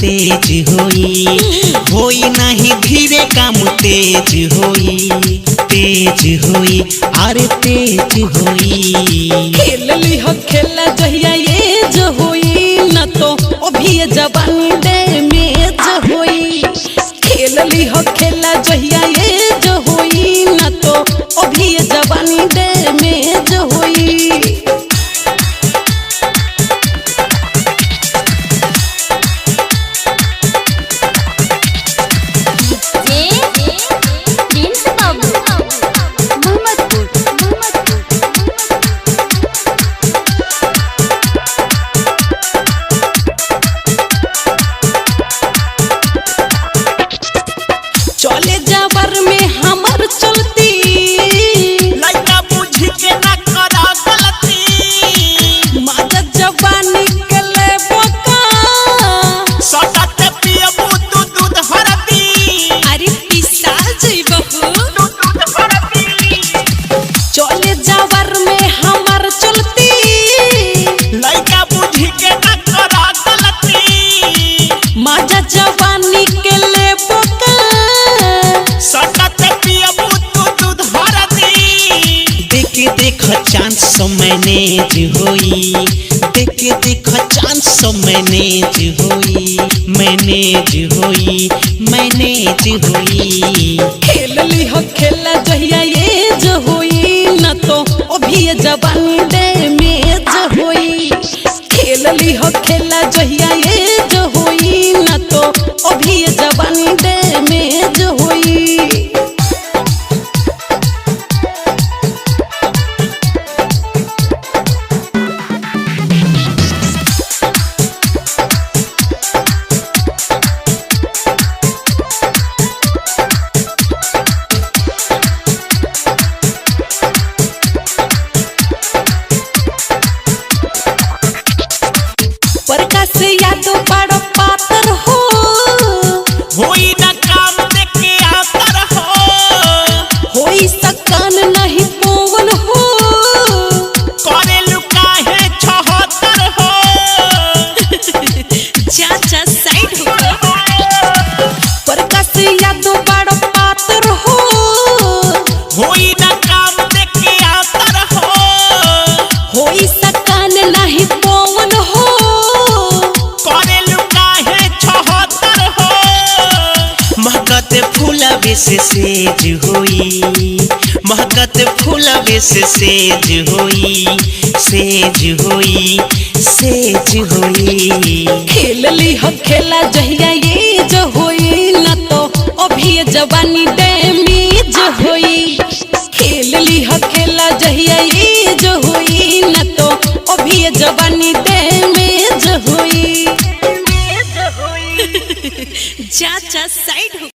तेज होई, होई नहीं धीरे काम तेज होई, तेज होई अरे तेज होई। खेल ली हो खेला जहिया ये जो होई न तो अभी जवानी डैमेज होई। खेल ली हो खेला जहिया ये जो होई न तो अभी जवानी डैमेज होई। चले जावर में हमर चलती लइका बुझी के ना करा गलती, माजा जवानी के ले बोका सटत पियबू तू दूध हरदी, अरे पिसा जइबहु दूध हरदी। चले जावर में हमर चलती लइका बुझी के ना करा गलती, माजा जवानी के ले बोका सटत पियबू तू दूध हरदी। देख देख चांस मैनेज होई, देख देख चांस मैनेज होई, मैनेज होई, मैनेज होई। खेल ली हो खेला जहिया ये जो होई न तो अभी जवानी डैमेज होई। खेल ली हो खेला जहिया ये जो होई न तो अभी जवानी डैमेज होई। प्रकाश यादव बड़ पातर हो, होई ना काम देखे आतर हो, होई सकन नहीं पवन हो, करे लुकाहे 76 हो। चाचा साइड हो। प्रकाश यादव बड़ पातर हो, होई ना काम देखे आतर हो, होई सकन नहीं पवन हो, करे लुकाहे 76 हो। महकत फूलवे से सेज होई, महकत फूलवे से सेज होई, सेज होई, सेज होई। खेल ली हो खेला जहिया ये जो होई न तो अभी जवानी डैमेज होई। खेल ली हो खेला जहिया ये जो होई न तो अभी जवानी डैमेज होई। चाचा साइड हो।